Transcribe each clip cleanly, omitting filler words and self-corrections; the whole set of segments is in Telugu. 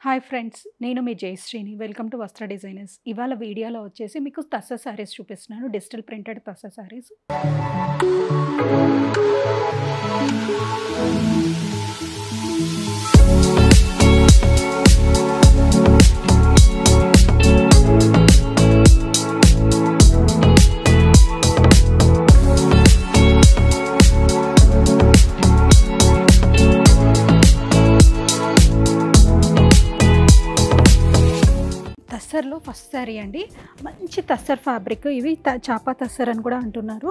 హాయ్ ఫ్రెండ్స్, నేను మీ జయశ్రీని. Welcome to Vastra designers. ఇవాళ వీడియోలో వచ్చేసి మీకు టస్సర్ శారీస్ చూపిస్తున్నాను. Digital printed tussar saris. టస్సర్లో ఫస్ట్ శారీ అండి. మంచి టస్సర్ ఫ్యాబ్రిక్. ఇవి చాపా టస్సర్ అని కూడా అంటున్నారు.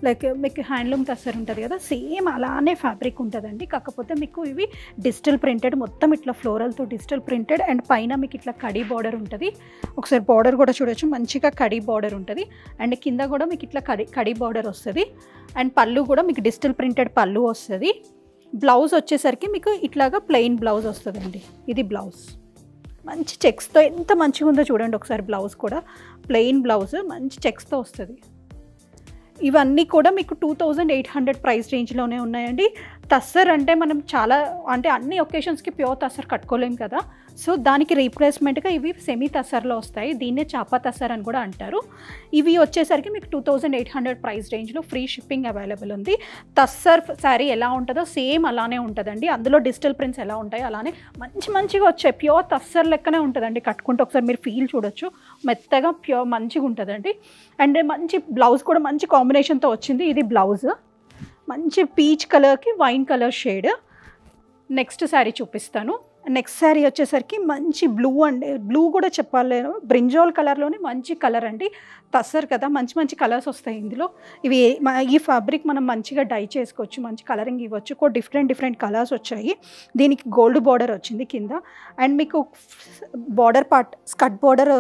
లైక్ మీకు హ్యాండ్లూమ్ టస్సర్ ఉంటుంది కదా, సేమ్ అలానే ఫ్యాబ్రిక్ ఉంటుందండి. కాకపోతే మీకు ఇవి డిజిటల్ ప్రింటెడ్, మొత్తం ఇట్లా ఫ్లోరల్తో డిజిటల్ ప్రింటెడ్. అండ్ పైన మీకు ఇట్లా కడీ బార్డర్ ఉంటుంది. ఒకసారి బార్డర్ కూడా చూడొచ్చు, మంచిగా కడీ బార్డర్ ఉంటుంది. అండ్ కింద కూడా మీకు ఇట్లా కడీ బార్డర్ వస్తుంది. అండ్ పళ్ళు కూడా మీకు డిజిటల్ ప్రింటెడ్ పళ్ళు వస్తుంది. బ్లౌజ్ వచ్చేసరికి మీకు ఇట్లాగా ప్లెయిన్ బ్లౌజ్ వస్తుందండి. ఇది బ్లౌజ్ మంచి చెక్స్తో ఎంత మంచిగా ఉందో చూడండి ఒకసారి. బ్లౌజ్ కూడా ప్లెయిన్ బ్లౌజ్ మంచి చెక్స్తో వస్తుంది. ఇవన్నీ కూడా మీకు 2800 ప్రైస్ రేంజ్లోనే ఉన్నాయండి. టస్సర్ అంటే మనం చాలా అంటే అన్ని ఒకేషన్స్కి ప్యూర్ టస్సర్ కట్టుకోలేము కదా, సో దానికి రీప్లేస్మెంట్గా ఇవి సెమీ టస్సర్లో వస్తాయి. దీన్నే చాపా టస్సర్ అని కూడా అంటారు. ఇవి వచ్చేసరికి మీకు 2800 ప్రైస్ రేంజ్లో ఫ్రీ షిప్పింగ్ అవైలబుల్ ఉంది. టస్సర్ శారీ ఎలా ఉంటుందో సేమ్ అలానే ఉంటుందండి. అందులో డిజిటల్ ప్రింట్స్ ఎలా ఉంటాయో అలానే మంచిగా వచ్చాయి. ప్యూర్ టస్సర్ లెక్కనే ఉంటుందండి. కట్టుకుంటే ఒకసారి మీరు ఫీల్ చూడొచ్చు, మెత్తగా ప్యూర్ మంచిగా ఉంటుందండి. అండ్ మంచి బ్లౌజ్ కూడా మంచి కాంబినేషన్తో వచ్చింది. ఇది బ్లౌజ్ మంచి పీచ్ కలర్కి wine colour shade. Next sari చూపిస్తాను. నెక్స్ట్ శారీ వచ్చేసరికి మంచి బ్లూ అండి. బ్లూ కూడా చెప్పాలి, బ్రింజాల్ కలర్లోనే మంచి కలర్ అండి. టస్సర్ కదా, మంచి కలర్స్ వస్తాయి ఇందులో. ఇవి ఈ ఫ్యాబ్రిక్ మనం మంచిగా డై చేసుకోవచ్చు, మంచి కలరింగ్ ఇవ్వచ్చు. డిఫరెంట్ కలర్స్ వచ్చాయి. దీనికి గోల్డ్ బార్డర్ వచ్చింది కింద. అండ్ మీకు border part skirt border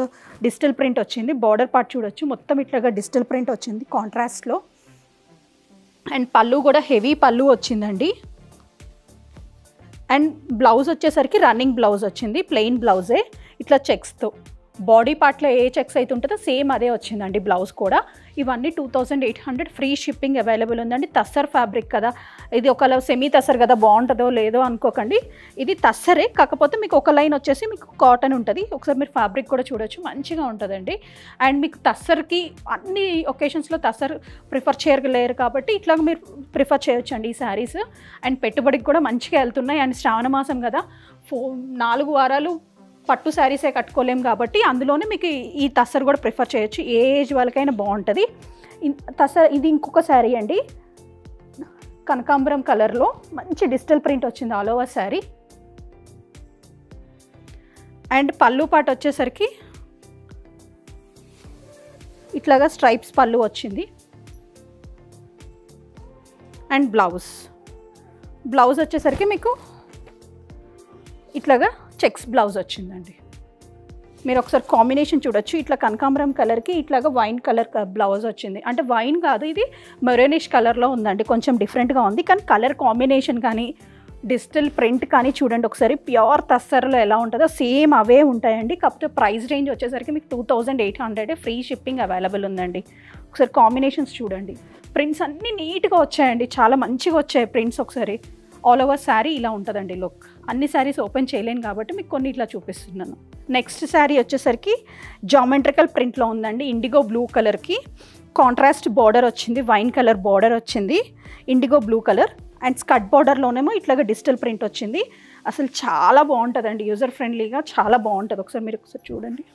digital print వచ్చింది. బార్డర్ పార్ట్ చూడొచ్చు, మొత్తం ఇట్లాగా డిజిటల్ ప్రింట్ వచ్చింది కాంట్రాస్ట్లో. అండ్ పళ్ళు కూడా హెవీ పళ్ళు వచ్చిందండి. అండ్ బ్లౌజ్ వచ్చేసరికి రన్నింగ్ బ్లౌజ్ వచ్చింది, ప్లెయిన్ బ్లౌజే ఇట్లా చెక్స్తో. బాడీ పార్ట్లో ఏ చెక్స్ అయితే ఉంటుందో సేమ్ అదే వచ్చిందండి బ్లౌజ్ కూడా. ఇవన్నీ 2800 ఫ్రీ షిప్పింగ్ అవైలబుల్ ఉందండి. టస్సర్ ఫ్యాబ్రిక్ కదా, ఇది ఒక సెమీ టస్సర్ కదా, బాగుంటుందో లేదో అనుకోకండి. ఇది టస్సరే, కాకపోతే మీకు ఒక లైన్ వచ్చేసి మీకు కాటన్ ఉంటుంది. ఒకసారి మీరు ఫ్యాబ్రిక్ కూడా చూడొచ్చు, మంచిగా ఉంటుందండి. అండ్ మీకు టస్సర్కి అన్ని ఒకేషన్స్లో టస్సర్ ప్రిఫర్ చేయలేరు కాబట్టి ఇట్లా మీరు ప్రిఫర్ చేయొచ్చు అండి ఈ శారీస్. అండ్ పెట్టుబడికి కూడా మంచిగా వెళ్తున్నాయి. అండ్ శ్రావణ మాసం కదా, 4 వారాలు పట్టు శారీసే కట్టుకోలేము కాబట్టి అందులోనే మీకు ఈ టస్సర్ కూడా ప్రిఫర్ చేయొచ్చు. ఏ ఏజ్ వాళ్ళకైనా బాగుంటుంది టస్సర్. ఇది ఇంకొక శారీ అండి, కనకాంబరం కలర్లో మంచి డిజిటల్ ప్రింట్ వచ్చింది ఆల్ ఓవర్ శారీ. అండ్ పళ్ళు పాటు వచ్చేసరికి ఇట్లాగా స్ట్రైప్స్ పళ్ళు వచ్చింది. అండ్ బ్లౌజ్ వచ్చేసరికి మీకు ఇట్లాగా చెక్స్ బ్లౌజ్ వచ్చిందండి. మీరు ఒకసారి కాంబినేషన్ చూడొచ్చు. ఇట్లా కనకాంబరం కలర్కి ఇట్లాగా వైన్ కలర్ బ్లౌజ్ వచ్చింది. అంటే వైన్ కాదు, ఇది మెరూనిష్ కలర్లో ఉందండి. కొంచెం డిఫరెంట్గా ఉంది, కానీ కలర్ కాంబినేషన్ కానీ డిజిటల్ ప్రింట్ కానీ చూడండి ఒకసారి. ప్యూర్ టస్సర్లో ఎలా ఉంటుందో సేమ్ అవే ఉంటాయండి. కాకపోతే ప్రైస్ రేంజ్ వచ్చేసరికి మీకు 2800 ఫ్రీ షిప్పింగ్ అవైలబుల్ ఉందండి. ఒకసారి కాంబినేషన్స్ చూడండి. ప్రింట్స్ అన్నీ నీట్గా వచ్చాయండి, చాలా మంచిగా వచ్చాయి ప్రింట్స్. ఒకసారి ఆల్ ఓవర్ శారీ ఇలా ఉంటుందండి లుక్. అన్ని శారీస్ ఓపెన్ చేయలేను కాబట్టి మీకు కొన్ని ఇట్లా చూపిస్తున్నాను. నెక్స్ట్ శారీ వచ్చేసరికి జామెట్రికల్ ప్రింట్లో ఉందండి. ఇండిగో బ్లూ కలర్కి కాంట్రాస్ట్ బార్డర్ వచ్చింది, వైన్ కలర్ బార్డర్ వచ్చింది, indigo blue colour. And skirt బార్డర్లోనేమో ఇట్లాగా డిజిటల్ ప్రింట్ వచ్చింది. అసలు చాలా బాగుంటుందండి, యూజర్ ఫ్రెండ్లీగా చాలా బాగుంటుంది. ఒకసారి చూడండి,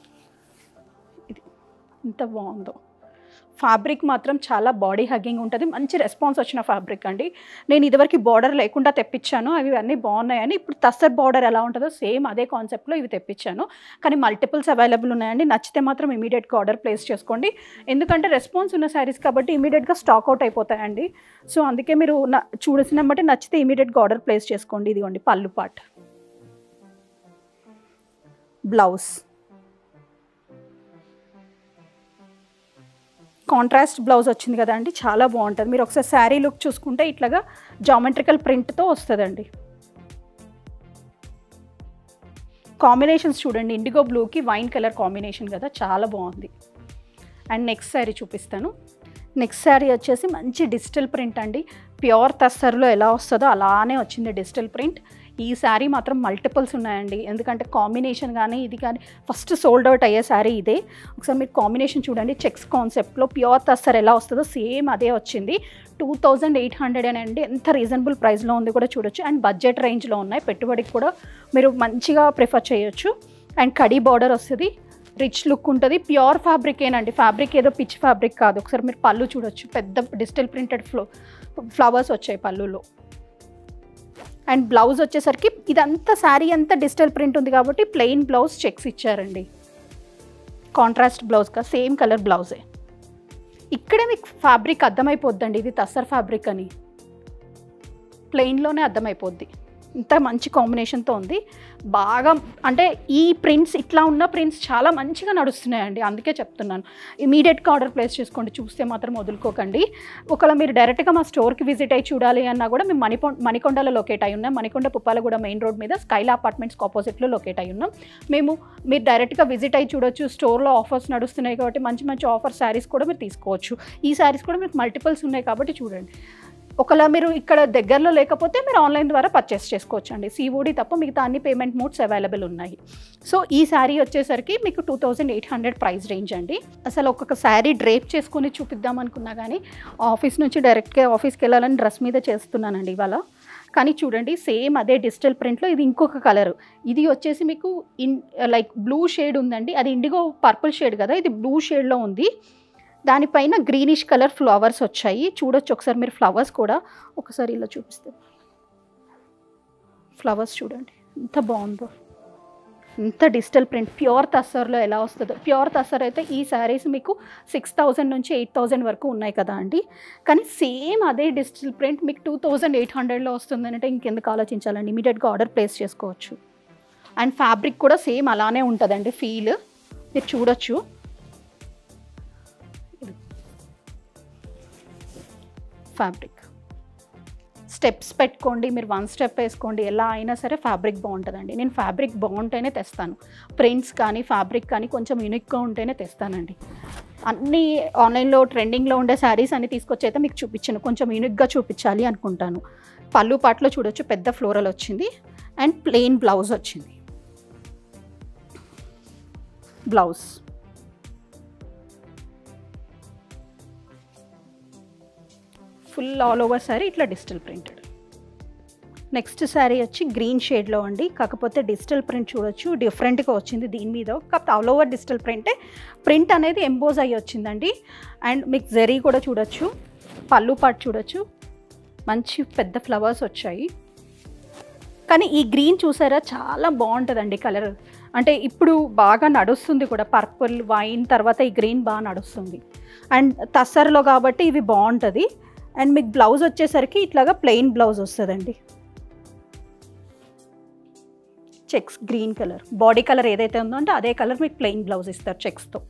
ఇది ఎంత బాగుందో. ఫ్యాబ్రిక్ మాత్రం చాలా బాడీ హగ్గింగ్ ఉంటుంది. మంచి రెస్పాన్స్ వచ్చిన ఫ్యాబ్రిక్ అండి. నేను ఇదివరకు బార్డర్ లేకుండా తెప్పించాను, అవి అన్నీ బాగున్నాయని. ఇప్పుడు టస్సర్ బార్డర్ ఎలా ఉంటుందో సేమ్ అదే కాన్సెప్ట్లో ఇవి తెప్పించాను. కానీ మల్టిపుల్స్ అవైలబుల్ ఉన్నాయండి. నచ్చితే మాత్రం ఇమీడియట్గా ఆర్డర్ ప్లేస్ చేసుకోండి. ఎందుకంటే రెస్పాన్స్ ఉన్న శారీస్ కాబట్టి ఇమీడియట్గా స్టాక్ అవుట్ అయిపోతాయండి. సో అందుకే మీరు చూసిన బట్టి నచ్చితే ఇమీడియట్గా ఆర్డర్ ప్లేస్ చేసుకోండి. ఇదిగోండి పళ్ళు పార్ట్, బ్లౌజ్, కాంట్రాస్ట్ బ్లౌజ్ వచ్చింది కదా అండి, చాలా బాగుంటుంది. మీరు ఒకసారి శారీ లుక్ చూసుకుంటే ఇట్లాగా జామెట్రికల్ ప్రింట్తో వస్తుందండి. కాంబినేషన్స్ చూడండి, ఇండిగో బ్లూకి వైన్ కలర్ కాంబినేషన్ కదా, చాలా బాగుంది. అండ్ నెక్స్ట్ శారీ చూపిస్తాను. నెక్స్ట్ శారీ వచ్చేసి మంచి డిజిటల్ ప్రింట్ అండి. ప్యూర్ టస్సర్లో ఎలా వస్తుందో అలానే వచ్చింది డిజిటల్ ప్రింట్. ఈ శారీ మాత్రం మల్టిపుల్స్ ఉన్నాయండి, ఎందుకంటే కాంబినేషన్ కానీ ఇది కానీ ఫస్ట్ సోల్డ్ అవుట్ అయ్యే శారీ ఇదే. ఒకసారి మీరు కాంబినేషన్ చూడండి, చెక్స్ కాన్సెప్ట్లో ప్యూర్ తస్సర్ ఎలా వస్తుందో సేమ్ అదే వచ్చింది. 2800 అండి, ఎంత రీజనబుల్ ప్రైస్లో ఉంది కూడా చూడొచ్చు. అండ్ బడ్జెట్ రేంజ్లో ఉన్నాయి, పెట్టుబడికి కూడా మీరు మంచిగా ప్రిఫర్ చేయొచ్చు. అండ్ కడీ బార్డర్ వస్తుంది, రిచ్ లుక్ ఉంటుంది, ప్యూర్ ఫ్యాబ్రికేనండి, ఫ్యాబ్రిక్ ఏదో పిచ్ ఫ్యాబ్రిక్ కాదు. ఒకసారి మీరు పళ్ళు చూడొచ్చు, పెద్ద డిజిటల్ ప్రింటెడ్ ఫ్లవర్స్ వచ్చాయి పళ్ళులో. అండ్ బ్లౌజ్ వచ్చేసరికి ఇదంతా శారీ అంతా డిజిటల్ ప్రింట్ ఉంది కాబట్టి ప్లెయిన్ బ్లౌజ్ చెక్స్ ఇచ్చారండి, కాంట్రాస్ట్ బ్లౌజ్గా సేమ్ కలర్ బ్లౌజే. ఇక్కడే మీకు ఫ్యాబ్రిక్ అర్థమైపోద్దండి ఇది తస్సర్ ఫ్యాబ్రిక్ అని, ప్లెయిన్లోనే అర్థమైపోద్ది. ఇంత మంచి కాంబినేషన్తో ఉంది. బాగా అంటే ఈ ప్రింట్స్, ఇట్లా ఉన్న ప్రింట్స్ చాలా మంచిగా నడుస్తున్నాయండి, అందుకే చెప్తున్నాను. ఇమీడియట్గా ఆర్డర్ ప్లేస్ చేసుకోండి, చూస్తే మాత్రం వదులుకోకండి. ఒకవేళ మీరు డైరెక్ట్గా మా స్టోర్కి విజిట్ అయ్యి చూడాలి అన్నా కూడా మేము మణికొండలో లొకేట్ అయి ఉన్నాం. మణికొండ పుప్పాలగూడ మెయిన్ రోడ్ మీద స్కైలా అపార్ట్మెంట్స్కి ఆపోజిట్లో లొకేట్ అయి ఉన్నాం. మీరు డైరెక్ట్గా విజిట్ అయ్యి చూడొచ్చు. స్టోర్లో ఆఫర్స్ నడుస్తున్నాయి కాబట్టి మంచి మంచి ఆఫర్ శారీస్ కూడా మీరు తీసుకోవచ్చు. ఈ శారీస్ కూడా మీకు మల్టిపుల్స్ ఉన్నాయి కాబట్టి చూడండి. ఒకవేళ మీరు ఇక్కడ దగ్గరలో లేకపోతే మీరు ఆన్లైన్ ద్వారా పర్చేస్ చేసుకోవచ్చు అండి. COD తప్ప మిగతా అన్ని పేమెంట్ మోడ్స్ అవైలబుల్ ఉన్నాయి. సో ఈ శారీ వచ్చేసరికి మీకు 2800 ప్రైస్ రేంజ్ అండి. అసలు ఒక్కొక్క శారీ డ్రేప్ చేసుకొని చూపిద్దాం అనుకున్నా కానీ ఆఫీస్ నుంచి డైరెక్ట్గా ఆఫీస్కి వెళ్ళాలని డ్రెస్ మీద చేస్తున్నానండి ఇవాళ. కానీ చూడండి, సేమ్ అదే డిజిటల్ ప్రింట్లో ఇది ఇంకొక కలర్. ఇది వచ్చేసి మీకు లైక్ బ్లూ షేడ్ ఉందండి, అది ఇండిగో పర్పుల్ షేడ్ కదా, ఇది బ్లూ షేడ్లో ఉంది. దానిపైన గ్రీనిష్ కలర్ ఫ్లవర్స్ వచ్చాయి, చూడొచ్చు ఒకసారి మీరు. ఫ్లవర్స్ కూడా ఒకసారి ఇలా చూపిస్తే, ఫ్లవర్స్ చూడండి ఎంత బాగుందో, ఎంత డిజిటల్ ప్రింట్. ప్యూర్ తస్సర్లో ఎలా వస్తుందో, ప్యూర్ తస్సర్ అయితే ఈ శారీస్ మీకు 6000 నుంచి 8000 వరకు ఉన్నాయి కదా అండి. కానీ సేమ్ అదే డిజిటల్ ప్రింట్ మీకు 2800లో వస్తుందంటే ఇంకెందుకు ఆలోచించాలండి, ఇమీడియట్గా ఆర్డర్ ప్లేస్ చేసుకోవచ్చు. అండ్ ఫ్యాబ్రిక్ కూడా సేమ్ అలానే ఉంటుందండి, ఫీల్ మీరు చూడొచ్చు. ఫ్యాబ్రిక్ స్టెప్స్ పెట్టుకోండి, మీరు 1 స్టెప్ వేసుకోండి, ఎలా అయినా సరే ఫ్యాబ్రిక్ బాగుంటుందండి. నేను ఫ్యాబ్రిక్ బాగుంటేనే తెస్తాను, ప్రింట్స్ కానీ ఫ్యాబ్రిక్ కానీ కొంచెం యూనిక్గా ఉంటేనే తెస్తానండి. అన్నీ ఆన్లైన్లో ట్రెండింగ్లో ఉండే శారీస్ అన్ని తీసుకొచ్చి అయితే మీకు చూపించాను, కొంచెం యూనిక్గా చూపించాలి అనుకుంటాను. పళ్ళు పాటలో చూడొచ్చు, పెద్ద ఫ్లోరల్ వచ్చింది అండ్ ప్లెయిన్ బ్లౌజ్ వచ్చింది. Blouse full all over sari ఇట్లా డిజిటల్ ప్రింటెడ్. నెక్స్ట్ శారీ వచ్చి గ్రీన్ షేడ్లో అండి, కాకపోతే డిజిటల్ ప్రింట్ చూడొచ్చు డిఫరెంట్గా వచ్చింది దీని మీద. కాకపోతే ఆల్ ఓవర్ డిజిటల్ ప్రింటే, ప్రింట్ అనేది ఎంబోజ్ అయ్యి వచ్చిందండి. అండ్ మీకు జరీ కూడా చూడొచ్చు, పళ్ళు పాటు చూడొచ్చు, మంచి పెద్ద ఫ్లవర్స్ వచ్చాయి. కానీ ఈ గ్రీన్ చూసారా చాలా బాగుంటుందండి కలర్, అంటే ఇప్పుడు బాగా నడుస్తుంది కూడా, పర్పుల్ వైన్ తర్వాత ఈ గ్రీన్ బాగా నడుస్తుంది. అండ్ తస్సర్లో కాబట్టి ఇవి బాగుంటుంది. అండ్ మీకు బ్లౌజ్ వచ్చేసరికి ఇట్లాగా ప్లెయిన్ బ్లౌజ్ వస్తుందండి, checks green colour, body colour ఏదైతే ఉందో అంటే అదే కలర్ మీకు ప్లెయిన్ బ్లౌజ్ ఇస్తారు చెక్స్తో.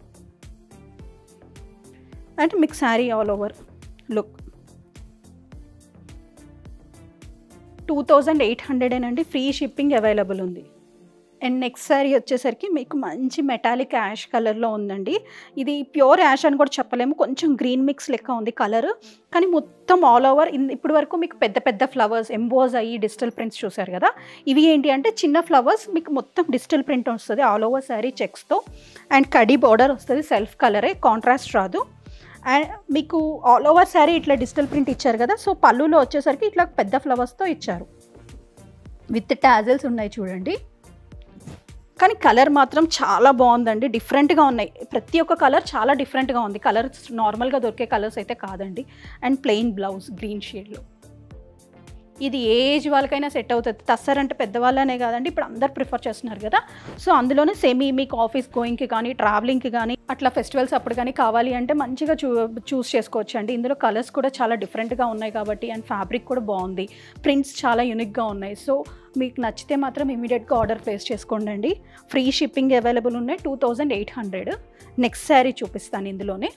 అంటే మీకు శారీ ఆల్ ఓవర్ లుక్ 2800 అండి, ఫ్రీ షిప్పింగ్ అవైలబుల్ ఉంది. అండ్ నెక్స్ట్ శారీ వచ్చేసరికి మీకు మంచి మెటాలిక్ యాష్ కలర్లో ఉందండి. ఇది ప్యూర్ యాష్ అని కూడా చెప్పలేము, కొంచెం గ్రీన్ మిక్స్ లెక్క ఉంది కలర్. కానీ మొత్తం ఆల్ ఓవర్ ఇప్పటి వరకు మీకు పెద్ద పెద్ద ఫ్లవర్స్ ఎంబోజ్ అయ్యి డిజిటల్ ప్రింట్స్ చూసారు కదా, ఇవి ఏంటి అంటే చిన్న ఫ్లవర్స్ మీకు మొత్తం డిజిటల్ ప్రింట్ వస్తుంది ఆల్ ఓవర్ శారీ చెక్స్తో. అండ్ కడీ బార్డర్ వస్తుంది, సెల్ఫ్ కలరే, కాంట్రాస్ట్ రాదు. అండ్ మీకు ఆల్ ఓవర్ శారీ ఇట్లా డిజిటల్ ప్రింట్ ఇచ్చారు కదా, సో పళ్ళులో వచ్చేసరికి ఇట్లా పెద్ద ఫ్లవర్స్తో ఇచ్చారు, విత్ టాజిల్స్ ఉన్నాయి చూడండి. కానీ కలర్ మాత్రం చాలా బాగుందండి, డిఫరెంట్గా ఉన్నాయి, ప్రతి ఒక్క కలర్ చాలా డిఫరెంట్గా ఉంది. కలర్స్ నార్మల్గా దొరికే కలర్స్ అయితే కాదండి. అండ్ ప్లెయిన్ బ్లౌజ్ గ్రీన్ షేడ్లో, ఇది ఏ ఏజ్ వాళ్ళకైనా సెట్ అవుతుంది. తస్సర్ అంటే పెద్దవాళ్ళనే కాదండి, ఇప్పుడు అందరు ప్రిఫర్ చేస్తున్నారు కదా, సో అందులోనే సెమీ మీకు ఆఫీస్ గోయింగ్కి కానీ ట్రావెలింగ్కి కానీ అట్లా ఫెస్టివల్స్ అప్పుడు కానీ కావాలి అంటే మంచిగా చూస్ చేసుకోవచ్చు అండి. ఇందులో కలర్స్ కూడా చాలా డిఫరెంట్గా ఉన్నాయి కాబట్టి, అండ్ ఫ్యాబ్రిక్ కూడా బాగుంది, ప్రింట్స్ చాలా యూనిక్గా ఉన్నాయి. సో మీకు నచ్చితే మాత్రం ఇమీడియట్గా ఆర్డర్ ప్లేస్ చేసుకోండి అండి, ఫ్రీ షిప్పింగ్ అవైలబుల్ ఉన్నాయి. 2800. నెక్స్ట్ శారీ చూపిస్తాను ఇందులోనే.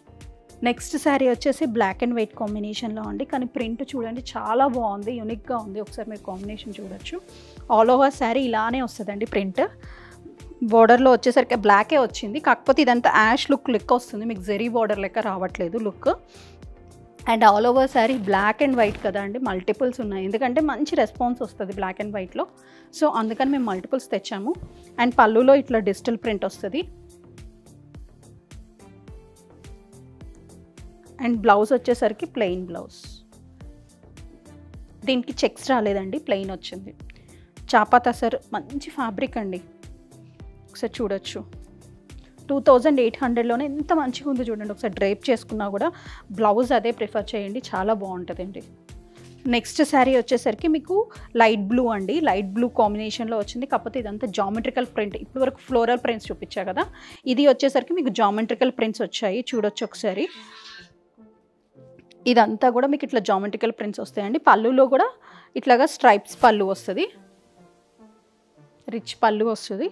నెక్స్ట్ శారీ వచ్చేసి బ్లాక్ అండ్ వైట్ కాంబినేషన్లో అండి, కానీ ప్రింట్ చూడండి చాలా బాగుంది, యూనిక్గా ఉంది. ఒకసారి మీరు కాంబినేషన్ చూడొచ్చు, ఆల్ ఓవర్ శారీ ఇలానే వస్తుందండి ప్రింట్. బోర్డర్లో వచ్చేసరికి బ్లాకే వచ్చింది, కాకపోతే ఇదంతా యాష్ లుక్ లెక్క వస్తుంది, మీకు జెరీ బోర్డర్ లెక్క రావట్లేదు look. And all over sari black and white కదా అండి, మల్టిపుల్స్ ఉన్నాయి. ఎందుకంటే మంచి రెస్పాన్స్ వస్తుంది బ్లాక్ అండ్ వైట్లో, సో అందుకని మేము మల్టిపుల్స్ తెచ్చాము. అండ్ పళ్ళులో ఇట్లా డిజిటల్ ప్రింట్ వస్తుంది. అండ్ బ్లౌజ్ వచ్చేసరికి ప్లెయిన్ బ్లౌజ్. దీనికి చెక్స్ రాలేదండి, ప్లెయిన్ వచ్చింది. చాపా తసర్ మంచి ఫ్యాబ్రిక్ అండి, ఒకసారి చూడొచ్చు. 2800లోనే ఎంత మంచిగా ఉంది చూడండి. ఒకసారి డ్రైప్ చేసుకున్నా కూడా బ్లౌజ్ అదే ప్రిఫర్ చేయండి, చాలా బాగుంటుందండి. నెక్స్ట్ శారీ వచ్చేసరికి మీకు లైట్ బ్లూ అండి, లైట్ బ్లూ కాంబినేషన్లో వచ్చింది. కాకపోతే ఇదంతా జామెట్రికల్ ప్రింట్. ఇప్పుడు వరకు ఫ్లోరల్ ప్రింట్స్ చూపించా కదా, ఇది వచ్చేసరికి మీకు జామెట్రికల్ ప్రింట్స్ వచ్చాయి, చూడొచ్చు ఒకసారి. ఇదంతా కూడా మీకు ఇట్లా జామెట్రికల్ ప్రింట్స్ వస్తాయండి. పళ్ళులో కూడా ఇట్లాగా స్ట్రైప్స్ పళ్ళు వస్తుంది, రిచ్ పళ్ళు వస్తుంది.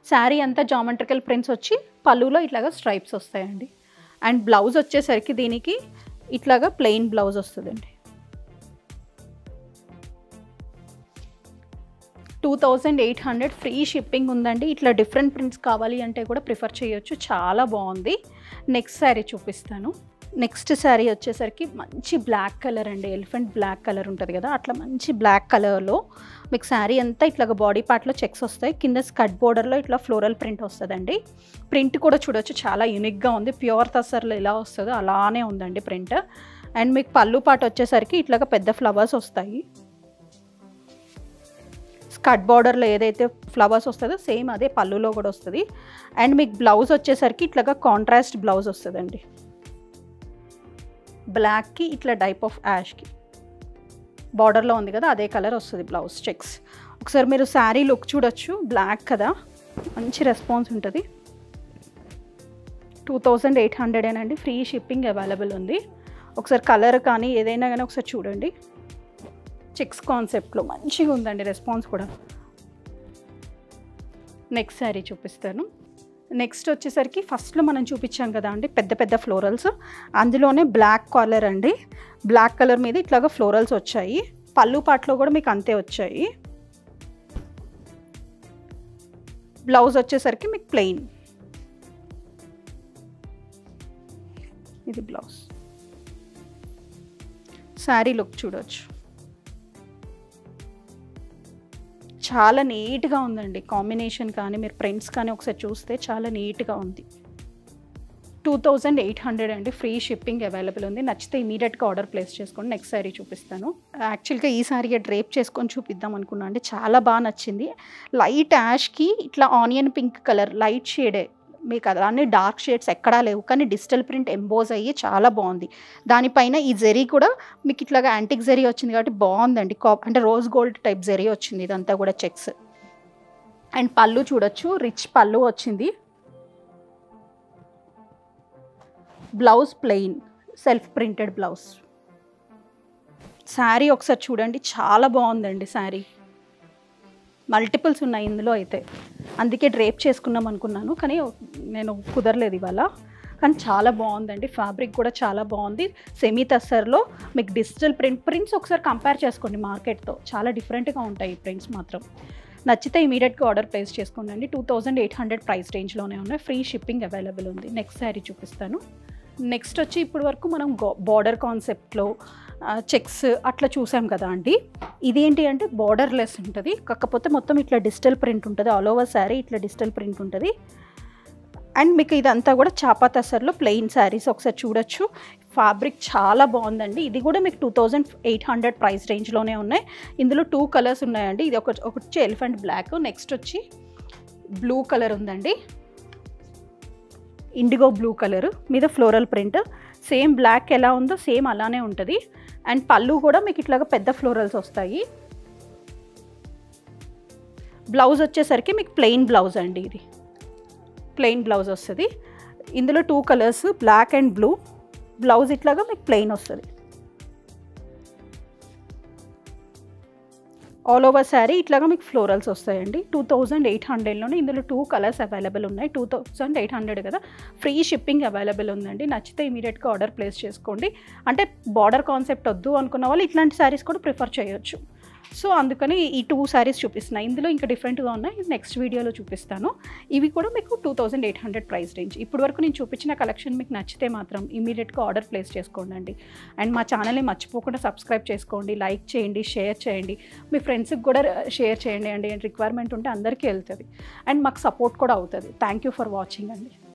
శారీ అంతా జామెట్రికల్ ప్రింట్స్ వచ్చి పళ్ళులో ఇట్లాగా స్ట్రైప్స్ వస్తాయండి. అండ్ బ్లౌజ్ వచ్చేసరికి దీనికి ఇట్లాగా ప్లెయిన్ బ్లౌజ్ వస్తుందండి. 2800 ఫ్రీ షిప్పింగ్ ఉందండి. ఇట్లా డిఫరెంట్ ప్రింట్స్ కావాలి అంటే కూడా ప్రిఫర్ చేయొచ్చు, చాలా బాగుంది. నెక్స్ట్ శారీ చూపిస్తాను. నెక్స్ట్ శారీ వచ్చేసరికి మంచి బ్లాక్ కలర్ అండి, ఎలిఫెంట్ బ్లాక్ కలర్ ఉంటుంది కదా, అట్లా మంచి బ్లాక్ కలర్లో మీకు శారీ అంతా ఇట్లా బాడీ పార్ట్లో చెక్స్ వస్తాయి. కింద స్కర్ట్ బోర్డర్లో ఇట్లా ఫ్లోరల్ ప్రింట్ వస్తుందండి. ప్రింట్ కూడా చూడొచ్చు, చాలా యూనిక్గా ఉంది. ప్యూర్ తసర్లో ఎలా వస్తుందో అలానే ఉందండి ప్రింట్. అండ్ మీకు పళ్ళు పాట వచ్చేసరికి ఇట్లాగా పెద్ద ఫ్లవర్స్ వస్తాయి. స్కర్ట్ బార్డర్లో ఏదైతే ఫ్లవర్స్ వస్తుందో సేమ్ అదే పళ్ళులో కూడా వస్తుంది. అండ్ మీకు బ్లౌజ్ వచ్చేసరికి ఇట్లాగా కాంట్రాస్ట్ బ్లౌజ్ వస్తుందండి. బ్లాక్కి ఇట్లా టైప్ ఆఫ్ యాష్కి బార్డర్లో ఉంది కదా, అదే కలర్ వస్తుంది బ్లౌజ్ చెక్స్. ఒకసారి మీరు శారీ లుక్ చూడొచ్చు, బ్లాక్ కదా, మంచి రెస్పాన్స్ ఉంటుంది. 2800 అండి, ఫ్రీ షిప్పింగ్ అవైలబుల్ ఉంది. ఒకసారి కలర్ కానీ ఏదైనా కానీ ఒకసారి చూడండి. చెక్స్ కాన్సెప్ట్లో మంచిగా ఉందండి రెస్పాన్స్ కూడా. నెక్స్ట్ శారీ చూపిస్తాను. నెక్స్ట్ వచ్చేసరికి ఫస్ట్లో మనం చూపించాం కదా అండి పెద్ద పెద్ద ఫ్లోరల్స్, అందులోనే బ్లాక్ కలర్ అండి. బ్లాక్ కలర్ మీద ఇట్లాగా ఫ్లోరల్స్ వచ్చాయి. పళ్ళు పాటలో కూడా మీకు అంతే వచ్చాయి. బ్లౌజ్ వచ్చేసరికి మీకు ప్లెయిన్, ఇది బ్లౌజ్. శారీ లుక్ చూడొచ్చు, చాలా నీట్గా ఉందండి. కాంబినేషన్ కానీ మీరు ప్రింట్స్ కానీ ఒకసారి చూస్తే చాలా నీట్గా ఉంది. 2800 అండి, ఫ్రీ షిప్పింగ్ అవైలబుల్ ఉంది. నచ్చితే ఇమీడియట్గా ఆర్డర్ ప్లేస్ చేసుకోండి. నెక్స్ట్ శారీ చూపిస్తాను. యాక్చువల్గా ఈ శారీ డ్రేప్ చేసుకొని చూపిద్దాం అనుకున్నాను అండి, చాలా బాగా నచ్చింది. లైట్ యాష్కి ఇట్లా ఆనియన్ పింక్ కలర్ లైట్ షేడే, మీకు అలానే డార్క్ షేడ్స్ ఎక్కడా లేవు, కానీ డిజిటల్ ప్రింట్ ఎంబోజ్ అయ్యి చాలా బాగుంది. దానిపైన ఈ జరీ కూడా మీకు ఇట్లాగా యాంటిక్ జరీ వచ్చింది కాబట్టి బాగుందండి. అంటే రోజ్ గోల్డ్ టైప్ జరీ వచ్చింది, ఇదంతా కూడా చెక్స్. అండ్ పళ్ళు చూడొచ్చు, రిచ్ పళ్ళు వచ్చింది. Blouse plain self printed blouse. Sari ఒకసారి చూడండి, చాలా బాగుందండి శారీ. మల్టిపుల్స్ ఉన్నాయి ఇందులో అయితే, అందుకే డ్రేప్ చేసుకున్నాం అనుకున్నాను, కానీ నేను కుదరలేదు ఇవాళ. కానీ చాలా బాగుందండి, ఫ్యాబ్రిక్ కూడా చాలా బాగుంది. సెమీ తస్సర్లో మీకు డిజిటల్ ప్రింట్స్ ఒకసారి కంపేర్ చేసుకోండి మార్కెట్తో, చాలా డిఫరెంట్గా ఉంటాయి ఈ ప్రింట్స్ మాత్రం. నచ్చితే ఇమీడియట్గా ఆర్డర్ ప్లేస్ చేసుకోండి. 2800 ప్రైస్ రేంజ్లోనే ఉన్నాయి, ఫ్రీ షిప్పింగ్ అవైలబుల్ ఉంది. నెక్స్ట్ శారీ చూపిస్తాను. నెక్స్ట్ వచ్చి ఇప్పుడు వరకు మనం బార్డర్ కాన్సెప్ట్లో చెక్స్ అట్లా చూసాం కదా అండి. ఇదేంటి అంటే బార్డర్లెస్ ఉంటుంది, కాకపోతే మొత్తం ఇట్లా డిజిటల్ ప్రింట్ ఉంటుంది. ఆల్ ఓవర్ శారీ ఇట్లా డిజిటల్ ప్రింట్ ఉంటుంది. అండ్ మీకు ఇదంతా కూడా చాపా తసర్లో ప్లెయిన్ శారీస్ ఒకసారి చూడొచ్చు. ఫ్యాబ్రిక్ చాలా బాగుందండి. ఇది కూడా మీకు 2800 ప్రైస్ రేంజ్లోనే ఉన్నాయి. ఇందులో 2 కలర్స్ ఉన్నాయండి. ఇది ఒకటి వచ్చి ఎలిఫెంట్ బ్లాక్, నెక్స్ట్ వచ్చి బ్లూ కలర్ ఉందండి, ఇండిగో బ్లూ కలర్ మీద ఫ్లోరల్ ప్రింట్. సేమ్ బ్లాక్ ఎలా ఉందో సేమ్ అలానే ఉంటుంది. అండ్ పళ్ళు కూడా మీకు ఇట్లాగా పెద్ద ఫ్లోరల్స్ వస్తాయి. బ్లౌజ్ వచ్చేసరికి మీకు ప్లెయిన్ బ్లౌజ్ అండి, ఇది ప్లెయిన్ బ్లౌజ్ వస్తుంది. ఇందులో 2 colours black and blue. Blouse ఇట్లాగా మీకు ప్లెయిన్ వస్తుంది. ఆల్ ఓవర్ శారీ ఇట్లాగా మీకు ఫ్లోరల్స్ వస్తాయండి. 2800లోనే ఇందులో 2 కలర్స్ అవైలబుల్ ఉన్నాయి. 2800 కదా, ఫ్రీ షిప్పింగ్ అవైలబుల్ ఉందండి. నచ్చితే ఇమీడియట్గా ఆర్డర్ ప్లేస్ చేసుకోండి. అంటే బార్డర్ కాన్సెప్ట్ వద్దు అనుకున్న వాళ్ళు ఇట్లాంటి శారీస్ కూడా ప్రిఫర్ చేయొచ్చు. సో అందుకని ఈ 2 శారీస్ చూపిస్తున్నా. ఇందులో ఇంకా డిఫరెంట్గా ఉన్నాయి, ఇది నెక్స్ట్ వీడియోలో చూపిస్తాను. ఇవి కూడా మీకు 2800 ప్రైస్ రేంజ్. ఇప్పటి వరకు నేను చూపించిన కలెక్షన్ మీకు నచ్చితే మాత్రం ఇమీడియట్గా ఆర్డర్ ప్లేస్ చేసుకోండి. అండ్ మా ఛానల్ని మర్చిపోకుండా సబ్స్క్రైబ్ చేసుకోండి, లైక్ చేయండి, షేర్ చేయండి, మీ ఫ్రెండ్స్కి కూడా షేర్ చేయండి అండి. రిక్వైర్మెంట్ ఉంటే అందరికీ వెళ్తుంది అండ్ మాకు సపోర్ట్ కూడా అవుతుంది. థ్యాంక్ యూ ఫర్ వాచింగ్ అండి.